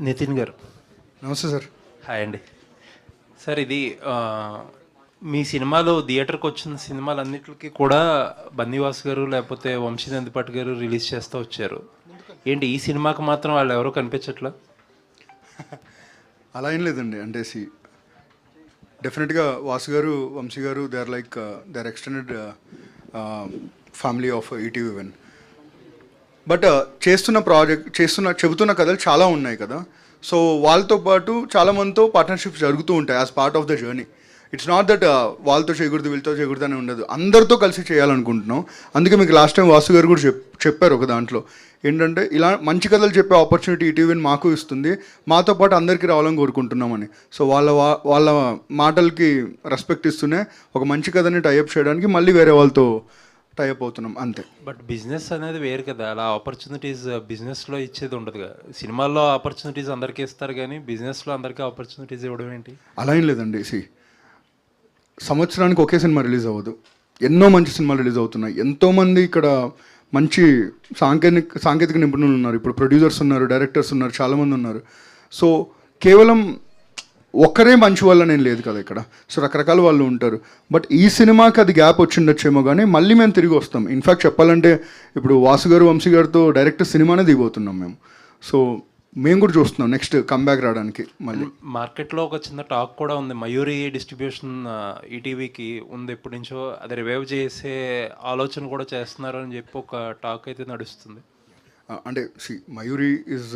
నితిన్ గారు. నమస్తే sir. Hi అండి. సార్ ఇది మీ సినిమాలో థియేటర్కి వచ్చిన సినిమాలన్నిటికీ కూడా బన్నీవాస్ గారు లేకపోతే వంశీ నందిపాటి గారు రిలీజ్ చేస్తూ వచ్చారు. ఏంటి ఈ సినిమాకి మాత్రం వాళ్ళు ఎవరో కనిపించట్లా? అలా ఏం లేదండి. అంటే డెఫినెట్గా వాసు గారు, వంశీ గారు they are extended family of ETV one. But చెబుతున్న కథలు చాలా ఉన్నాయి కదా. సో వాళ్ళతో పాటు చాలామందితో పార్ట్నర్షిప్స్ జరుగుతూ ఉంటాయి as part of the journey. It's not that వాళ్ళతో చేయకూడదు వీళ్ళతో చేయకూడదు అని ఉండదు, అందరితో కలిసి చేయాలనుకుంటున్నాం. అందుకే మీకు లాస్ట్ టైం వాసు గారు కూడా చెప్పారు ఒక దాంట్లో ఏంటంటే ఇలా మంచి కథలు చెప్పే ఆపర్చునిటీ ఈటీవీ మాకు ఇస్తుంది, మాతో పాటు అందరికీ రావాలని కోరుకుంటున్నామని. సో వాళ్ళ మాటలకి రెస్పెక్ట్ ఇస్తూనే ఒక మంచి కథని టైఅప్ చేయడానికి మళ్ళీ వేరే వాళ్ళతో టైఅప్ అవుతున్నాం అంతే. బట్ బిజినెస్ అనేది వేరు కదా, అలా ఆపర్చునిటీస్ బిజినెస్లో ఇచ్చేది ఉండదు కదా. సినిమాల్లో ఆపర్చునిటీస్ అందరికీ ఇస్తారు కానీ బిజినెస్లో అందరికీ ఆపర్చునిటీస్ ఇవ్వడం ఏంటి? అలా ఏం లేదండి. సంవత్సరానికి ఒకే సినిమా రిలీజ్ అవ్వదు, ఎన్నో మంచి సినిమాలు రిలీజ్ అవుతున్నాయి. ఎంతోమంది ఇక్కడ మంచి సాంకేతిక నిపుణులు ఉన్నారు, ఇప్పుడు ప్రొడ్యూసర్స్ ఉన్నారు, డైరెక్టర్స్ ఉన్నారు, చాలామంది ఉన్నారు. సో కేవలం ఒక్కరే మంచి వల్ల నేను లేదు కదా ఇక్కడ. సో రకరకాల వాళ్ళు ఉంటారు. బట్ ఈ సినిమాకి అది గ్యాప్ వచ్చిండొచ్చేమో కానీ మళ్ళీ మేము తిరిగి వస్తాం. ఇన్ఫ్యాక్ట్ చెప్పాలంటే ఇప్పుడు వాసు గారు, వంశీ గారితో డైరెక్ట్ సినిమానే దిగిపోతున్నాం మేము. సో మేము కూడా చూస్తున్నాం నెక్స్ట్ కంబ్యాక్ రావడానికి. మళ్ళీ మార్కెట్లో ఒక చిన్న టాక్ కూడా ఉంది, మయూరి డిస్ట్రిబ్యూషన్ ఈటీవీకి ఉంది ఎప్పటి నుంచో, అది రివైవ్ చేసే ఆలోచన కూడా చేస్తున్నారు అని చెప్పి ఒక టాక్ అయితే నడుస్తుంది. అంటే Mayuri is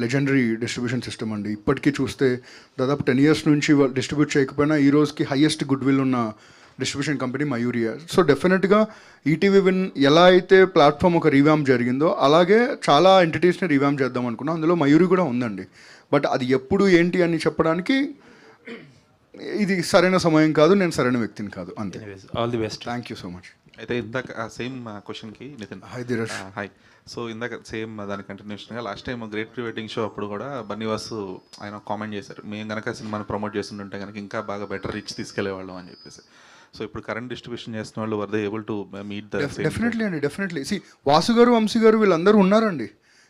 legendary distribution system అండి. ఇప్పటికీ చూస్తే దాదాపు 10 years నుంచి డిస్ట్రిబ్యూట్ చేయకపోయినా ఈ రోజుకి హైయెస్ట్ గుడ్ విల్ ఉన్న డిస్ట్రిబ్యూషన్ కంపెనీ మయూరి. సో డెఫినెట్గా ఈటీవీ విన్ ఎలా అయితే ప్లాట్ఫామ్ ఒక రీవ్యామ్ జరిగిందో అలాగే చాలా ఎంటిటీస్ని రీవ్యామ్ చేద్దాం అనుకున్నాం. అందులో మయూరి కూడా ఉందండి. బట్ అది ఎప్పుడు ఏంటి అని చెప్పడానికి ఇది సరైన సమయం కాదు, నేను సరైన వ్యక్తిని కాదు, అంతే. All the best. Thank you so much. అయితే ఇందాక సేమ్ క్వశ్చన్కి Nitin. Hi Dheeraj. Hi. So ఇందాక సేమ్ దాని కంటిన్యూషన్గా last time great pre wedding show అప్పుడు కూడా బన్నీవాసు ఆయన కామెంట్ చేశారు, మేము కనుక సినిమాని ప్రమోట్ చేస్తుంటే కనుక ఇంకా బాగా బెటర్ రీచ్ తీసుకెళ్లేవాళ్ళం అని చెప్పేసి. సో ఇప్పుడు కరెంట్ డిస్ట్రిబ్యూషన్ చేస్తున్న వాళ్ళు were they able to meet the definitely అండి, డెఫినెట్లీ. వాసు గారు, వంశీ గారు వీళ్ళందరూ ఉన్నారండి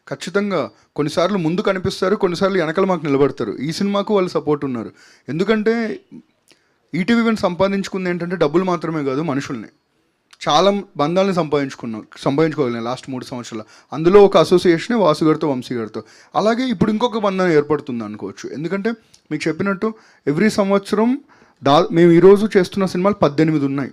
ఖచ్చితంగా. కొన్నిసార్లు ముందు కనిపిస్తారు, కొన్నిసార్లు వెనకాల మాకు నిలబడతారు. ఈ సినిమాకు వాళ్ళు సపోర్ట్ ఉన్నారు. ఎందుకంటే ఈటీవీ వన్ సంపాదించుకుంది ఏంటంటే డబ్బులు మాత్రమే కాదు, మనుషుల్ని, చాలా బంధాలను సంపాదించుకోగలిగినాయి లాస్ట్ 3 సంవత్సరాలు. అందులో ఒక అసోసియేషనే వాసు గారితో, వంశీ గారితో. అలాగే ఇప్పుడు ఇంకొక బంధం ఏర్పడుతుంది అనుకోవచ్చు. ఎందుకంటే మీకు చెప్పినట్టు ఎవ్రీ సంవత్సరం మేము ఈరోజు చేస్తున్న సినిమాలు 18 ఉన్నాయి,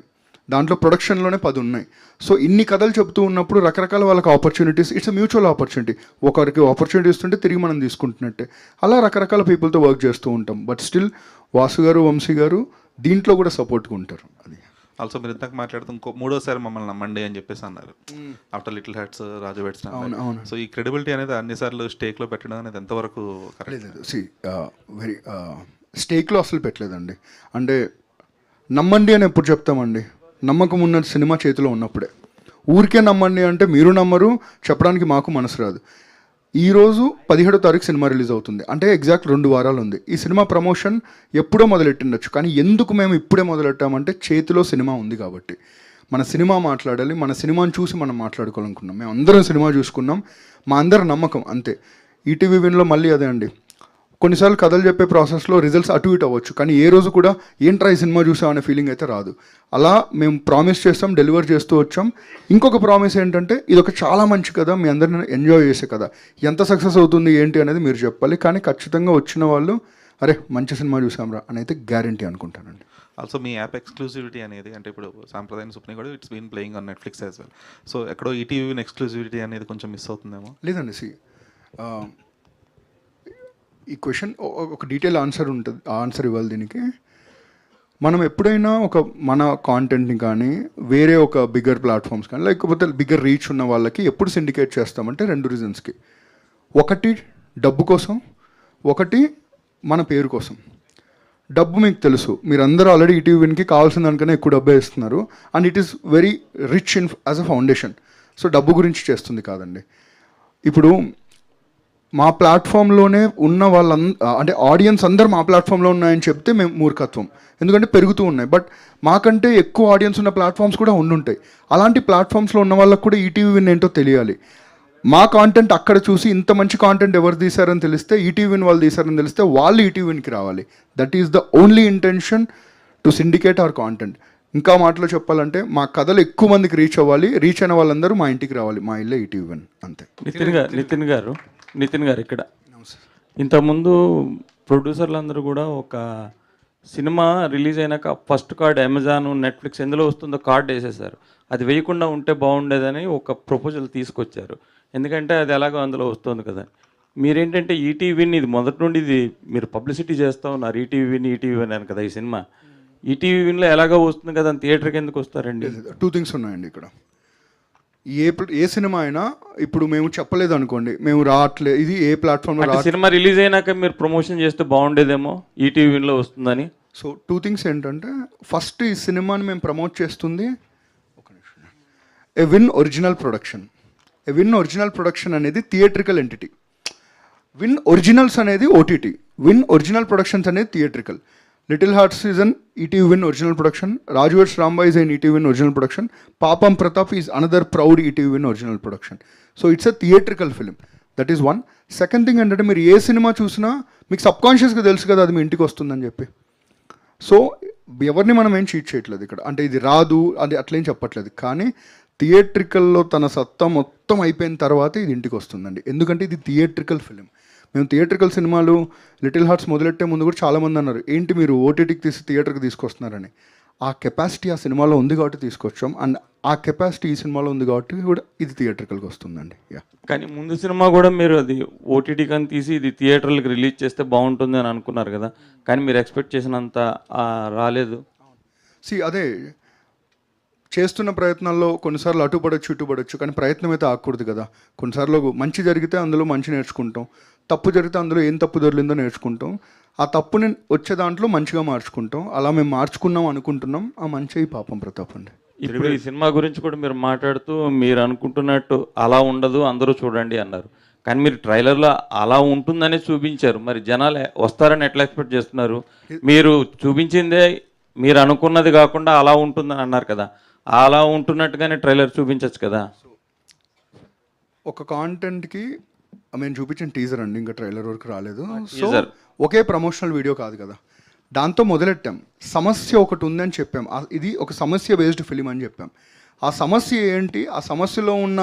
దాంట్లో ప్రొడక్షన్లోనే 10 ఉన్నాయి. సో ఇన్ని కథలు చెప్తూ ఉన్నప్పుడు రకరకాల వాళ్ళకి ఆపర్చునిటీస్, ఇట్స్ మ్యూచువల్ ఆపర్చునిటీ. ఒకరికి ఆపర్చునిటీ ఇస్తుంటే తిరిగి మనం తీసుకుంటున్నట్టే. అలా రకరకాల పీపుల్తో వర్క్ చేస్తూ ఉంటాం. బట్ స్టిల్ వాసు గారు, వంశీ గారు దీంట్లో కూడా సపోర్ట్గా ఉంటారు. అది ఆల్సో మీరు ఇంతకు మాట్లాడుతూ ఇంకో 3వసారి మమ్మల్ని నమ్మండి అని చెప్పేసి అన్నారు ఆఫ్టర్ లిటిల్ హార్ట్స్, రాజు వెడ్స్. సో ఈ క్రెడిబిలిటీ అనేది అన్నిసార్లు స్టేక్లో పెట్టడం అనేది ఎంతవరకు కరెక్ట్? వెరీ స్టేక్లో అసలు పెట్టలేదండి. అంటే నమ్మండి అని ఎప్పుడు చెప్తామండి? నమ్మకం ఉన్న సినిమా చేతిలో ఉన్నప్పుడే. ఊరికే నమ్మండి అంటే మీరు నమ్మరు, చెప్పడానికి మాకు మనసు రాదు. ఈరోజు 17వ తారీఖు సినిమా రిలీజ్ అవుతుంది, అంటే ఎగ్జాక్ట్ 2 వారాలు ఉంది. ఈ సినిమా ప్రమోషన్ ఎప్పుడో మొదలెట్టిండొచ్చు, కానీ ఎందుకు మేము ఇప్పుడే మొదలెట్టామంటే చేతిలో సినిమా ఉంది కాబట్టి. మన సినిమా మాట్లాడాలి, మన సినిమాని చూసి మనం మాట్లాడుకోవాలనుకున్నాం. మేము అందరం సినిమా చూసుకున్నాం, మా అందరి నమ్మకం అంతే. ఈటీవీ విన్లో మళ్ళీ అదే అండి, కొన్నిసార్లు కథలు చెప్పే ప్రాసెస్లో రిజల్ట్స్ అటు ఇటు అవ్వచ్చు, కానీ ఏ రోజు కూడా ఏంట్రా ఈ సినిమా చూసాం అనే ఫీలింగ్ అయితే రాదు. అలా మేము ప్రామిస్ చేస్తాం, డెలివర్ చేస్తూ వచ్చాం. ఇంకొక ప్రామిస్ ఏంటంటే ఇది ఒక చాలా మంచి కథ, మీ అందరిని ఎంజాయ్ చేసే కథ. ఎంత సక్సెస్ అవుతుంది ఏంటి అనేది మీరు చెప్పాలి, కానీ ఖచ్చితంగా వచ్చిన వాళ్ళు అరే మంచి సినిమా చూసాంరా అని అయితే గ్యారంటీ అనుకుంటానండి. ఆల్సో మీ యాప్ ఎక్స్క్లూసివిటీ అనేది, అంటే ఇప్పుడు సాంప్రదాయం సుప్ని కూడా it's been playing on Netflix as well. So ఎక్కడో ఈటీవీ ఎక్స్క్లూసివిటీ అనేది కొంచెం మిస్ అవుతుందేమో. లేదండి, ఈ క్వశ్చన్ ఒక డీటెయిల్ ఆన్సర్ ఇవ్వాలి దీనికి. మనం ఎప్పుడైనా మన కాంటెంట్ని కానీ వేరే ఒక బిగ్గర్ ప్లాట్ఫామ్స్ కానీ లేకపోతే బిగ్గర్ రీచ్ ఉన్న వాళ్ళకి ఎప్పుడు సిండికేట్ చేస్తామంటే 2 రీజన్స్కి. ఒకటి డబ్బు కోసం, ఒకటి మన పేరు కోసం. డబ్బు మీకు తెలుసు, మీరందరూ ఆల్రెడీ ఈటీవీ విన్కి కావాల్సిన దానికన్నా ఎక్కువ డబ్బే ఇస్తున్నారు, and it is very rich in as a foundation. So డబ్బు గురించి చేస్తుంది కాదండి. ఇప్పుడు మా ప్లాట్ఫామ్లోనే ఉన్న అంటే ఆడియన్స్ అందరూ మా ప్లాట్ఫామ్లో ఉన్నాయని చెప్తే మేము మూర్ఖత్వం, ఎందుకంటే పెరుగుతూ ఉన్నాయి. బట్ మాకంటే ఎక్కువ ఆడియన్స్ ఉన్న ప్లాట్ఫామ్స్ కూడా ఉండుంటాయి. అలాంటి ప్లాట్ఫామ్స్లో ఉన్న వాళ్ళకు కూడా ఈటీవీ విన్ ఏంటో తెలియాలి. మా కాంటెంట్ అక్కడ చూసి ఇంత మంచి కాంటెంట్ ఎవరు తీశారని తెలిస్తే ఈటీవీని వాళ్ళు తీశారని తెలిస్తే వాళ్ళు ఈటీవీకి రావాలి. That is the only intention to syndicate our content. ఇంకా మాటలో చెప్పాలంటే మా కథలు ఎక్కువ మందికి రీచ్ అవ్వాలి, రీచ్ అయిన వాళ్ళందరూ మా ఇంటికి రావాలి, మా ఇల్లే ఈటీవీ అంతే. నితిన్ గారు ఇక్కడ ఇంతకుముందు ప్రొడ్యూసర్లు అందరూ కూడా ఒక సినిమా రిలీజ్ అయినాక ఫస్ట్ కార్డ్ అమెజాన్, నెట్ఫ్లిక్స్ ఎందులో వస్తుందో కార్డ్ వేసేసారు. అది వేయకుండా ఉంటే బాగుండేదని ఒక ప్రపోజల్ తీసుకొచ్చారు. ఎందుకంటే అది ఎలాగో అందులో వస్తుంది కదా. మీరేంటంటే ఈటీవీని ఇది మొదటి నుండి ఇది మీరు పబ్లిసిటీ చేస్తూ ఉన్నారు, ఈటీవీ అని కదా ఈ సినిమా. ఈటీవీలో ఎలాగో వస్తుంది కదా అని థియేటర్కి ఎందుకు వస్తారండి? 2 థింగ్స్ ఉన్నాయండి ఇక్కడ. ఏ సినిమా అయినా ఇప్పుడు మేము చెప్పలేదు అనుకోండి, మేము రావట్లేదు, ఇది ఏ ప్లాట్ఫామ్లో సినిమా రిలీజ్ అయినాక మీరు ప్రమోషన్ చేస్తే బాగుండేదేమో ఈటీవీలో వస్తుందని. సో 2 థింగ్స్ ఏంటంటే, ఫస్ట్ ఈ సినిమాని మేము ప్రమోట్ చేస్తుంది Win original production. Win original production అనేది థియేట్రికల్ ఎంటిటీ, విన్ ఒరిజినల్స్ అనేది ఓటీటీ, విన్ ఒరిజినల్ ప్రొడక్షన్స్ అనేది theatrical. Little Hearts is an ETV Win original production, Raju weds Rambai is an ETV Win original production, Papam Pratap is another proud ETV Win original production. So it's a theatrical film. That is one. Second thing ఏంటంటే, మీరు ఏ cinema చూసినా మీకు సబ్కాన్షియస్గా తెలుసు కదా అది మీ ఇంటికి వస్తుందని చెప్పి. సో ఎవరిని మనం ఏం చీట్ చేయట్లేదు ఇక్కడ, అంటే ఇది రాదు అది అట్లేం చెప్పట్లేదు. కానీ థియేట్రికల్లో తన సత్తా మొత్తం అయిపోయిన తర్వాత ఇది ఇంటికి వస్తుందండి, ఎందుకంటే ఇది థియేట్రికల్ ఫిలిం. మేము థియేట్రికల్ సినిమాలు లిటిల్ హార్ట్స్ మొదలెట్టే ముందు కూడా చాలామంది అన్నారు, ఏంటి మీరు ఓటీటీకి తీసి థియేటర్కి తీసుకొస్తున్నారని. ఆ కెపాసిటీ ఆ సినిమాలో ఉంది కాబట్టి తీసుకొచ్చాం, అండ్ ఆ కెపాసిటీ ఈ సినిమాలో ఉంది కాబట్టి కూడా ఇది థియేట్రికల్కి వస్తుందండి. యా. కానీ ముందు సినిమా కూడా మీరు అది ఓటీటీ కానీ తీసి ఇది థియేటర్లకు రిలీజ్ చేస్తే బాగుంటుంది అని అనుకున్నారు కదా, కానీ మీరు ఎక్స్పెక్ట్ చేసినంత రాలేదు. అదే చేస్తున్న ప్రయత్నాల్లో కొన్నిసార్లు అటుపడచ్చు ఇటుపడచ్చు, కానీ ప్రయత్నం అయితే ఆగకూడదు కదా. కొన్నిసార్లు మంచి జరిగితే అందులో మంచి నేర్చుకుంటాం, తప్పు జరిగితే అందులో ఏం తప్పు దొరికిందో నేర్చుకుంటాం, ఆ తప్పుని వచ్చే దాంట్లో మంచిగా మార్చుకుంటాం. అలా మేము మార్చుకున్నాం అనుకుంటున్నాం, ఆ మంచి పాపం ప్రతాప్ అండి. ఇప్పుడు ఈ సినిమా గురించి కూడా మీరు మాట్లాడుతూ మీరు అనుకుంటున్నట్టు అలా ఉండదు అందరూ చూడండి అన్నారు, కానీ మీరు ట్రైలర్లో అలా ఉంటుందనే చూపించారు. మరి జనాలు వస్తారని ఎట్లా ఎక్స్పెక్ట్ చేస్తున్నారు? మీరు చూపించిందే మీరు అనుకున్నది కాకుండా అలా ఉంటుందని అన్నారు కదా, అలా ఉంటున్నట్టుగానే ట్రైలర్ చూపించచ్చు కదా. ఒక కాంటెంట్కి మేము చూపించిన టీజర్ అండి, ఇంకా ట్రైలర్ వరకు రాలేదు. సో ఒకే ప్రమోషనల్ వీడియో కాదు కదా, దాంతో మొదలెట్టాం. సమస్య ఒకటి ఉందని చెప్పాం, ఇది ఒక సమస్య బేస్డ్ ఫిలిం అని చెప్పాం. ఆ సమస్య ఏంటి, ఆ సమస్యలో ఉన్న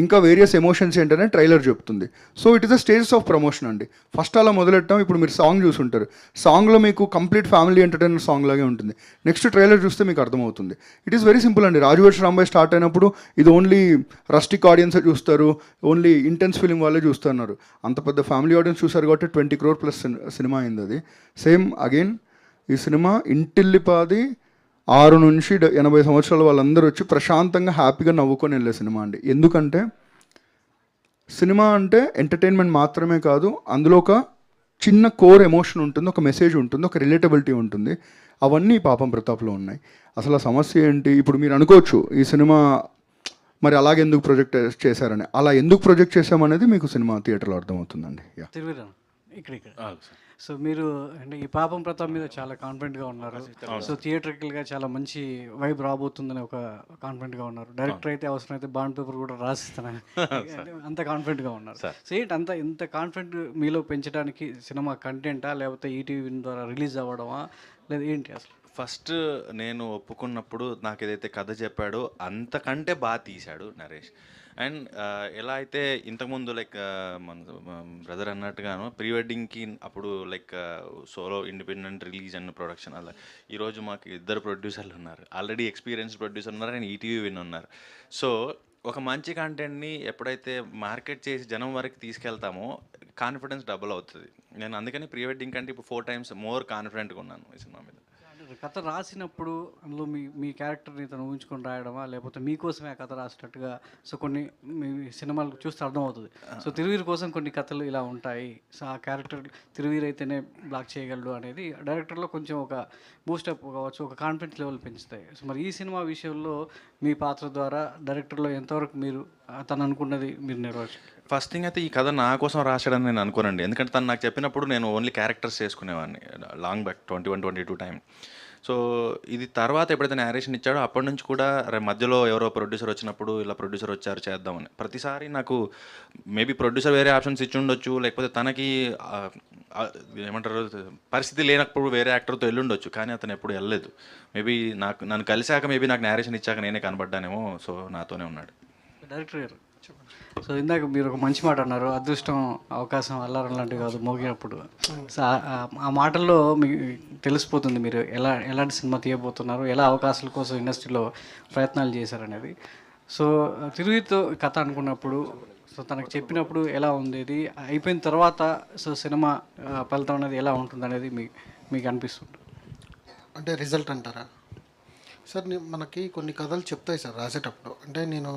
ఇంకా వేరియస్ ఎమోషన్స్ ఏంటనే ట్రైలర్ చెప్తుంది. So it is a stages of promotion అండి. ఫస్ట్ అలా మొదలెట్టాం. ఇప్పుడు మీరు సాంగ్ చూసుంటారు, సాంగ్లో మీకు కంప్లీట్ ఫ్యామిలీ ఎంటర్టైనర్ సాంగ్ లాగే ఉంటుంది. నెక్స్ట్ ట్రైలర్ చూస్తే మీకు అర్థమవుతుంది. ఇట్ ఈస్ వెరీ సింపుల్ అండి. రాజువర్ష్ రాంబాయ్ స్టార్ట్ అయినప్పుడు ఇది ఓన్లీ రస్టిక్ ఆడియన్సే చూస్తారు, ఓన్లీ ఇంటెన్స్ ఫిలిం వాళ్ళే చూస్తున్నారు. అంత పెద్ద ఫ్యామిలీ ఆడియన్స్ చూసారు కాబట్టి 20 crore ప్లస్ సినిమా అయింది అది. సేమ్ అగైన్ ఈ సినిమా ఇంటిల్లిపాది 6 నుంచి 80 సంవత్సరాల వాళ్ళందరూ వచ్చి ప్రశాంతంగా హ్యాపీగా నవ్వుకొని వెళ్ళే సినిమా అండి. ఎందుకంటే సినిమా అంటే ఎంటర్టైన్మెంట్ మాత్రమే కాదు, అందులో ఒక చిన్న కోర్ ఎమోషన్ ఉంటుంది, ఒక మెసేజ్ ఉంటుంది, ఒక రిలేటబిలిటీ ఉంటుంది. అవన్నీ పాపం ప్రతాప్లో ఉన్నాయి. అసలు ఆ సమస్య ఏంటి? ఇప్పుడు మీరు అనుకోవచ్చు ఈ సినిమా మరి అలాగే ఎందుకు ప్రొజెక్ట్ చేశారని. అలా ఎందుకు ప్రొజెక్ట్ చేశామనేది మీకు సినిమా థియేటర్లో అర్థమవుతుందండి. ఇక్కడ సో మీరు అంటే ఈ పాపం ప్రతాప్ మీద చాలా కాన్ఫిడెంట్గా ఉన్నారు. సో థియేటర్కల్గా చాలా మంచి వైబ్ రాబోతుందని ఒక కాన్ఫిడెంట్గా ఉన్నారు. డైరెక్టర్ అయితే అవసరమైతే బాండ్ పేపర్ కూడా రాసిస్తాను అంత కాన్ఫిడెంట్గా ఉన్నారు. సో ఏంటి ఇంత కాన్ఫిడెంట్ మీలో పెంచడానికి సినిమా కంటెంటా లేకపోతే ఈటీవీ ద్వారా రిలీజ్ అవ్వడమా లేదా ఏంటి అసలు? ఫస్ట్ నేను ఒప్పుకున్నప్పుడు నాకు ఏదైతే కథ చెప్పాడో అంతకంటే బాగా తీశాడు నరేష్. అండ్ ఎలా అయితే ఇంతకుముందు లైక్ మన బ్రదర్ అన్నట్టుగాను ప్రీ వెడ్డింగ్కి అప్పుడు like solo independent release and production అలా ఈరోజు మాకు 2 ప్రొడ్యూసర్లు ఉన్నారు, ఆల్రెడీ ఎక్స్పీరియన్స్డ్ ప్రొడ్యూసర్ ఉన్నారు అండ్ ఈటీవీ విన్ ఉన్నారు. సో ఒక మంచి కంటెంట్ని ఎప్పుడైతే మార్కెట్ చేసి జనం వరకు తీసుకెళ్తామో కాన్ఫిడెన్స్ డబుల్ అవుతుంది. నేను అందుకని ప్రీ వెడ్డింగ్ కంటే ఇప్పుడు 4 times మోర్ కాన్ఫిడెంట్గా ఉన్నాను ఈ సినిమా మీద. కథ రాసినప్పుడు అందులో మీ క్యారెక్టర్ని తను ఊహించుకొని రాయడమా లేకపోతే మీకోసమే ఆ కథ రాసినట్టుగా? సో కొన్ని మీ సినిమాలు చూస్తే అర్థమవుతుంది. సో తిరువీరు కోసం కొన్ని కథలు ఇలా ఉంటాయి, సో ఆ క్యారెక్టర్ తిరువీరు అయితేనే బ్లాక్ చేయగలడు అనేది డైరెక్టర్లో కొంచెం ఒక బూస్టప్ కావచ్చు, ఒక కాన్ఫిడెన్స్ లెవెల్ పెంచుతాయి. సో మరి ఈ సినిమా విషయంలో మీ పాత్ర ద్వారా డైరెక్టర్లో ఎంతవరకు మీరు తను అనుకున్నది మీరు నెరవేర్చారు? ఫస్ట్ థింగ్ అయితే ఈ కథ నా కోసం రాశాడని నేను అనుకోనండి, ఎందుకంటే తను నాకు చెప్పినప్పుడు నేను ఓన్లీ క్యారెక్టర్స్ చేసుకునేవాడిని లాంగ్ బ్యాక్ 21-22 టైం. సో ఇది తర్వాత ఎప్పుడైతే నేరేషన్ ఇచ్చాడో అప్పటి నుంచి కూడా మధ్యలో ఎవరో ప్రొడ్యూసర్ వచ్చినప్పుడు ఇలా ప్రొడ్యూసర్ వచ్చారు చేద్దామని ప్రతిసారి నాకు మేబీ ప్రొడ్యూసర్ వేరే ఆప్షన్స్ ఇచ్చి ఉండొచ్చు, లేకపోతే తనకి ఏమంటారు పరిస్థితి లేనప్పుడు వేరే యాక్టర్తో వెళ్ళుండొచ్చు, కానీ అతను ఎప్పుడు వెళ్ళలేదు. మేబీ నన్ను కలిశాక మేబీ నాకు నేరేషన్ ఇచ్చాక నేనే కనబడ్డానేమో, సో నాతోనే ఉన్నాడు. డైరెక్టర్ గారు, సో ఇందాక మీరు ఒక మంచి మాట అన్నారు, అదృష్టం అవకాశం అల్లారం లాంటివి కాదు మోగినప్పుడు. సో ఆ మాటల్లో మీకు తెలిసిపోతుంది మీరు ఎలాంటి సినిమా తీయబోతున్నారు, ఎలా అవకాశాల కోసం ఇండస్ట్రీలో ప్రయత్నాలు చేశారనేది. సో తిరుగుతో కథ అనుకున్నప్పుడు, సో తనకు చెప్పినప్పుడు ఎలా ఉంది, ఇది అయిపోయిన తర్వాత సో సినిమా ఫలితం అనేది ఎలా ఉంటుంది అనేది మీకు అనిపిస్తుంది? అంటే రిజల్ట్ అంటారా సార్? మనకి కొన్ని కథలు చెప్తాయి సార్ రాసేటప్పుడు. అంటే నేను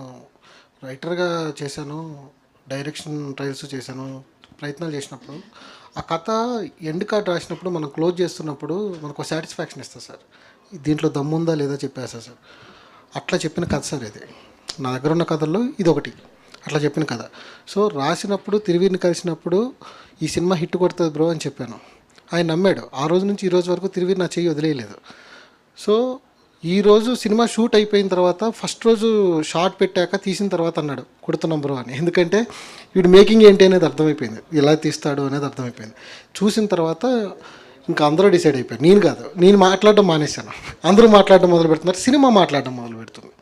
రైటర్గా చేశాను, డైరెక్షన్ ట్రయల్స్ చేశాను, ప్రయత్నాలు చేసినప్పుడు ఆ కథ ఎండ్ కార్డ్ రాసినప్పుడు మనం క్లోజ్ చేస్తున్నప్పుడు మనకు ఒక సాటిస్ఫాక్షన్ ఇస్తుంది సార్. దీంట్లో దమ్ముందా లేదా చెప్పేస్తా సార్. అట్లా చెప్పిన కథ సార్ ఇది. నా దగ్గర ఉన్న కథల్లో ఇది ఒకటి అట్లా చెప్పిన కథ. సో రాసినప్పుడు తిరువీరిని కలిసినప్పుడు ఈ సినిమా హిట్ కొడుతుంది బ్రో అని చెప్పాను. ఆయన నమ్మాడు. ఆ రోజు నుంచి ఈ రోజు వరకు తిరువీరి నా చెయ్యి వదిలేయలేదు. సో ఈరోజు సినిమా షూట్ అయిపోయిన తర్వాత ఫస్ట్ రోజు షార్ట్ పెట్టాక తీసిన తర్వాత అన్నాడు కొడుతున్నాం బ్రో అని. ఎందుకంటే వీడు మేకింగ్ ఏంటి అనేది అర్థమైపోయింది, ఎలా తీస్తాడు అనేది అర్థమైపోయింది. చూసిన తర్వాత ఇంకా అందరూ డిసైడ్ అయిపోయారు, నేను కాదు. నేను మాట్లాడడం మానేశాను, అందరూ మాట్లాడడం మొదలు పెడుతున్నారు, సినిమా మాట్లాడడం మొదలు పెడుతుంది.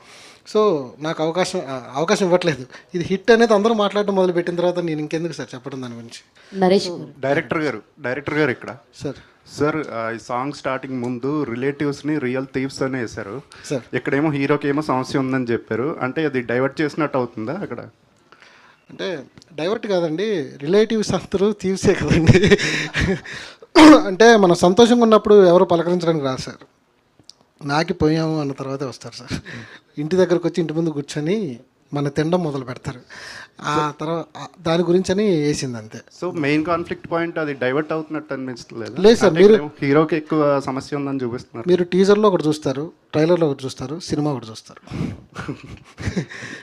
సో నాకు అవకాశం ఇవ్వట్లేదు. ఇది హిట్ అనేది అందరూ మాట్లాడడం మొదలు పెట్టిన తర్వాత నేను ఇంకెందుకు సార్ చెప్పడం దాని గురించి. నరేష్ డైరెక్టర్ గారు ఇక్కడ సార్ ఈ సాంగ్ స్టార్టింగ్ ముందు రిలేటివ్స్ని రియల్ థీవ్స్ అని వేశారు. సార్ ఇక్కడేమో హీరోకి ఏమో సమస్య ఉందని చెప్పారు. అంటే అది డైవర్ట్ చేసినట్టు అవుతుందా అక్కడ? అంటే డైవర్ట్ కాదండి, రిలేటివ్స్ అందరూ తీవ్సే కదండి. అంటే మనం సంతోషంగా ఉన్నప్పుడు ఎవరు పలకరించడానికి రాదు సార్. నాకి పోయాము అన్న తర్వాతే వస్తారు సార్. ఇంటి దగ్గరకు వచ్చి ఇంటి ముందు కూర్చొని మన తినడం మొదలు పెడతారు. ఆ తర్వాత దాని గురించి అని వేసింది అంతే. సో మెయిన్ కాన్ఫ్లిక్ట్ పాయింట్ అది డైవర్ట్ అవుతున్నట్టు అనిపించలేదు? లేదు సార్, మీరు హీరోకి ఎక్కువ సమస్య ఉందని చూపిస్తున్నారు. మీరు టీజర్లో ఒకటి చూస్తారు, ట్రైలర్లో ఒకటి చూస్తారు, సినిమా ఒకటి చూస్తారు.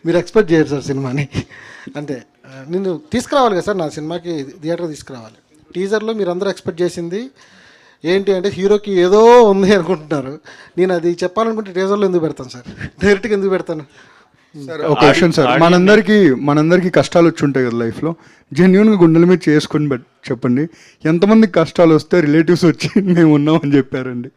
మీరు ఎక్స్పెక్ట్ చేయరు సార్ సినిమాని. అంతే. నేను తీసుకురావాలి కదా సార్, నా సినిమాకి థియేటర్ తీసుకురావాలి. టీజర్లో మీరు అందరూ ఎక్స్పెక్ట్ చేసింది ఏంటి అంటే హీరోకి ఏదో ఉంది అనుకుంటున్నారు. నేను అది చెప్పాలనుకుంటే టీజర్లో ఎందుకు పెడతాను సార్, డైరెక్ట్గా ఎందుకు పెడతాను? సార్ ఒక క్వశ్చన్ సార్, మనందరికీ కష్టాలు వచ్చి ఉంటాయి కదా లైఫ్లో. జెన్యున్గా గుండెల మీద చేసుకొని చెప్పండి, ఎంతమందికి కష్టాలు వస్తే రిలేటివ్స్ వచ్చి మేము ఉన్నామని చెప్పారండి,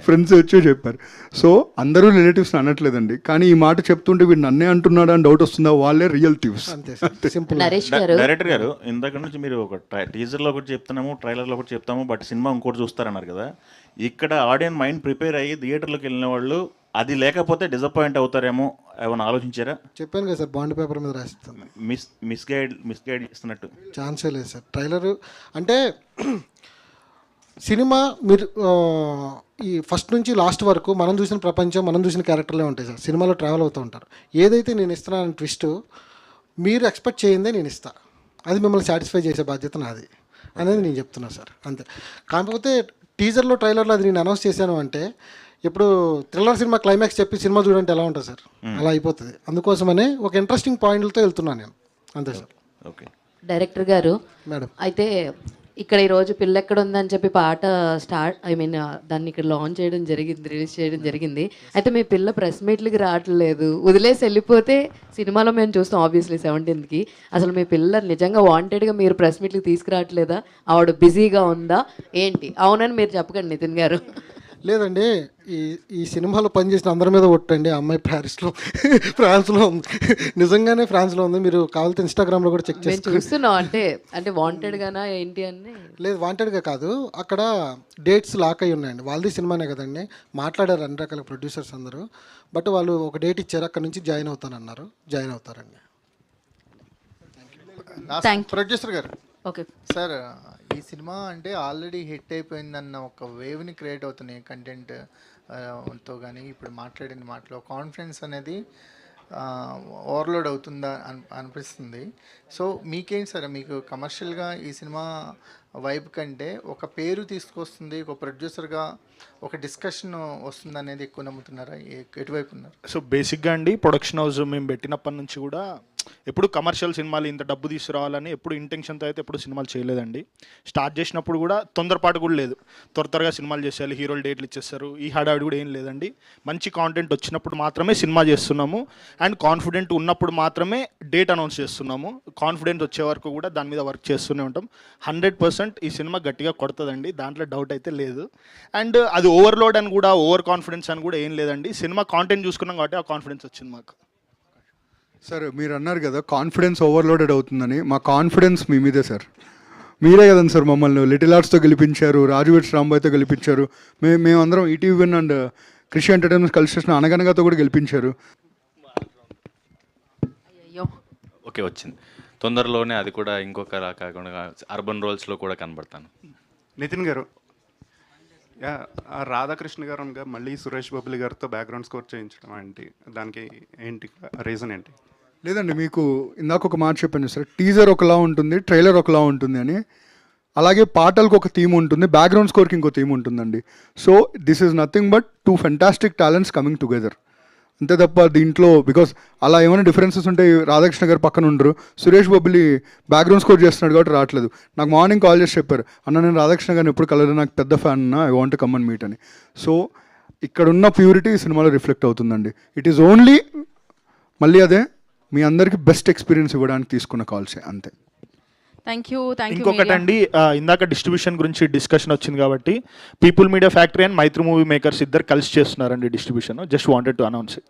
ఫ్రెండ్స్ వచ్చి చెప్పారు. సో అందరూ రిలేటివ్స్ అనట్లేదండి, కానీ ఈ మాట చెప్తుంటే వీడు నన్నే అంటున్నాడా అని డౌట్ వస్తుందా, వాళ్ళే రియల్ థీవ్స్. అంతే సార్, సింపుల్. నరేష్ గారు, డైరెక్టర్ గారు ఇందాక నుంచి మీరు ఒక టీజర్లో ఒకటి చెప్తున్నాము, ట్రైలర్లో ఒకటి చెప్తాము, బట్ సినిమా ఇంకోటి చూస్తారన్నారు కదా. ఇక్కడ ఆడియన్స్ మైండ్ ప్రిపేర్ అయ్యి థియేటర్లోకి వెళ్ళిన వాళ్ళు అది లేకపోతే డిసప్పాయింట్ అవుతారేమో ఏమైనా ఆలోచించారా? చెప్పాను కదా సార్, బాండ్ పేపర్ మీద రాస్తాను. మిస్గైడ్ ఇస్తున్నట్టు ఛాన్సే లేదు సార్. ట్రైలరు అంటే సినిమా మీరు ఈ ఫస్ట్ నుంచి లాస్ట్ వరకు మనం చూసిన ప్రపంచం, మనం చూసిన క్యారెక్టర్లే ఉంటాయి సార్. సినిమాలో ట్రావెల్ అవుతూ ఉంటారు. ఏదైతే నేను ఇస్తున్నాను ట్విస్ట్ మీరు ఎక్స్పెక్ట్ చేయిందే నేను ఇస్తా, అది మిమ్మల్ని సాటిస్ఫై చేసే బాధ్యత నాది అనేది నేను చెప్తున్నా సార్. అంతే. కాకపోతే టీజర్లో ట్రైలర్లో అది నేను అనౌన్స్ చేశాను అంటే ఇప్పుడు థ్రిల్లర్ సినిమా క్లైమాక్స్ చెప్పి సినిమా చూడంటే ఎలా ఉంటుంది సార్, అలా అయిపోతుంది. అందుకోసమనే ఒక ఇంట్రెస్టింగ్ పాయింట్లతో వెళ్తున్నాను నేను, అంతే సార్. ఓకే. డైరెక్టర్ గారు, మేడం అయితే ఇక్కడ ఈరోజు పిల్ల ఎక్కడ ఉందని చెప్పి పాట దాన్ని ఇక్కడ లాంచ్ చేయడం జరిగింది, రిలీజ్ చేయడం జరిగింది. అయితే మీ పిల్ల ప్రెస్ మీట్లకి రావట్లేదు, వదిలేసి వెళ్ళిపోతే సినిమాలో మేము చూస్తాం ఆబ్వియస్లీ 17th. అసలు మీ పిల్ల నిజంగా వాంటెడ్గా మీరు ప్రెస్ మీట్లకి తీసుకురావట్లేదా, ఆవిడ బిజీగా ఉందా ఏంటి? అవునని మీరు చెప్పకండి నితిన్ గారు. లేదండి, ఈ సినిమాలో పనిచేసిన అందరి మీద ఒట్టండి. అమ్మాయి ఫ్రాన్స్లో ఉంది, నిజంగానే ఫ్రాన్స్లో ఉంది. మీరు కావాలంటే ఇన్స్టాగ్రామ్లో కూడా చెక్ మేము చూస్తున్నాం. అంటే వాంటెడ్గానా ఏంటి అని? లేదు, వాంటెడ్గా కాదు, అక్కడ డేట్స్ లాక్ అయి ఉన్నాయండి. వాళ్ళది సినిమానే కదండి, మాట్లాడారు అన్ని రకాల ప్రొడ్యూసర్స్ అందరూ. బట్ వాళ్ళు ఒక డేట్ ఇచ్చారు, అక్కడ నుంచి జాయిన్ అవుతానన్నారు, జాయిన్ అవుతారండి. ప్రొడ్యూసర్ గారు, ఓకే సార్ ఈ సినిమా అంటే ఆల్రెడీ హిట్ అయిపోయిందన్న ఒక వేవ్ని క్రియేట్ అవుతున్నాయి కంటెంట్ తో, కానీ ఇప్పుడు మాట్లాడిన మాటలో కాన్ఫిడెన్స్ అనేది ఓవర్లోడ్ అవుతుందా అనిపిస్తుంది. సో మీకేంటి సార్, మీకు కమర్షియల్గా ఈ సినిమా వైబ్ కంటే ఒక పేరు తీసుకొస్తుంది, ఒక ప్రొడ్యూసర్గా ఒక డిస్కషన్ వస్తుంది అనేది ఎక్కువ నమ్ముతున్నారా, ఎటువైపు ఉన్నారు? సో బేసిక్గా అండి, ప్రొడక్షన్ హౌస్ మేము పెట్టినప్పటి నుంచి కూడా ఎప్పుడు కమర్షియల్ సినిమాలు ఇంత డబ్బు తీసుకురావాలని ఎప్పుడు ఇంటెన్షన్తో అయితే ఎప్పుడు సినిమాలు చేయలేదండి. స్టార్ట్ చేసినప్పుడు కూడా తొందరపాటు కూడా లేదు, త్వరగా సినిమాలు చేసేయాలి, హీరోలు డేట్లు ఇచ్చేస్తారు, ఈ హడావిడి కూడా ఏం లేదండి. మంచి కాంటెంట్ వచ్చినప్పుడు మాత్రమే సినిమా చేస్తున్నాము అండ్ కాన్ఫిడెంట్ ఉన్నప్పుడు మాత్రమే డేట్ అనౌన్స్ చేస్తున్నాము. కాన్ఫిడెంట్ వచ్చే వరకు కూడా దాని మీద వర్క్ చేస్తూనే ఉంటాం. 100% ఈ సినిమా గట్టిగా కొడుతుందండి, దాంట్లో డౌట్ అయితే లేదు. అండ్ అది ఓవర్లోడ్ అని కూడా ఓవర్ కాన్ఫిడెన్స్ అని కూడా ఏం లేదండి. సినిమా కాంటెంట్ చూసుకున్నాం కాబట్టి ఆ కాన్ఫిడెన్స్ వచ్చింది మాకు. సార్ మీరు అన్నారు కదా కాన్ఫిడెన్స్ ఓవర్లోడెడ్ అవుతుందని, మా కాన్ఫిడెన్స్ మీ మీదే సార్. మీరే కదండి సార్ మమ్మల్ని లిటిల్ ఆర్ట్స్తో గెలిపించారు, రాజువేట్స్ రాంబాయ్తో గెలిపించారు, మేమందరం ఈటీవీ విన్ అండ్ కృషి ఎంటర్టైన్మెంట్ కలిసి చేసిన అనగనగాతో కూడా గెలిపించారు. అయ్యో ఓకే వచ్చింది తొందరలోనే, అది కూడా ఇంకొక కాకుండా అర్బన్ రోల్స్లో కూడా కనబడతాను. నితిన్ గారు, రాధాకృష్ణ గారు అనగా మళ్ళీ సురేష్ బొబ్బిలి గారితో బ్యాక్గ్రౌండ్ స్కోర్ చేయించడం ఏంటి, దానికి ఏంటి రీజన్ ఏంటి? లేదండి, మీకు ఇందాక ఒక మాట చెప్పాను సార్, టీజర్ ఒకలా ఉంటుంది, ట్రైలర్ ఒకలా ఉంటుంది అని. అలాగే పాటలకు ఒక థీమ్ ఉంటుంది, బ్యాక్గ్రౌండ్ స్కోర్కి ఇంకో థీమ్ ఉంటుందండి. So this is nothing but 2 fantastic talents coming together, అంతే తప్ప దీంట్లో బికాస్ అలా ఏమైనా డిఫరెన్సెస్ ఉంటే రాధాకృష్ణ గారు పక్కన ఉండరు, సురేష్ బొబ్బిలి బ్యాక్గ్రౌండ్ స్కోర్ చేస్తున్నాడు కాబట్టి రావట్లేదు. నాకు మార్నింగ్ కాల్ చేసి చెప్పారు, అన్న నేను రాధాకృష్ణ గారిని ఎప్పుడు కలదు, నాకు పెద్ద ఫ్యాన్ అన్న, I want come and meet అని. సో ఇక్కడ ఉన్న ప్యూరిటీ సినిమాలో రిఫ్లెక్ట్ అవుతుందండి. ఇట్ ఈస్ ఓన్లీ మళ్ళీ అదే మీ అందరికీ బెస్ట్ ఎక్స్పీరియన్స్ ఇవ్వడానికి తీసుకున్న కాల్సే, అంతే. ఇంకొకటండి, ఇందాక డిస్ట్రిబ్యూషన్ గురించి డిస్కషన్ వచ్చింది కాబట్టి people media factory and Mythri movie makers ఇద్దరు కలిసి చేస్తున్నారండి distribution. Just wanted to announce it.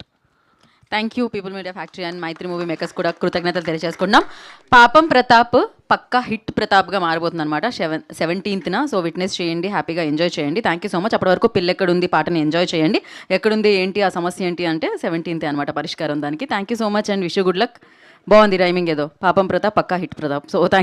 Thank you people media factory and Mythri movie makers కూడా కృతజ్ఞతలు తెలియజేసుకుంటున్నాం. పాపం ప్రతాప్ పక్కా హిట్ ప్రతాప్గా మారబోతుంది అనమాట 17th. సో విట్నెస్ చేయండి, హ్యాపీగా ఎంజాయ్ చేయండి. Thank you so much. అప్పటి వరకు పిల్ల ఎక్కడుంది పాటని ఎంజాయ్ చేయండి. ఎక్కడుంది ఏంటి ఆ సమస్య ఏంటి అంటే 17th అనమాట పరిష్కారం దానికి. Thank you so much and wish you good luck. బాగుంది రైమింగ్ ఏదో, పాపం ప్రతాప్ పక్కా హిట్ ప్రతాప్. సో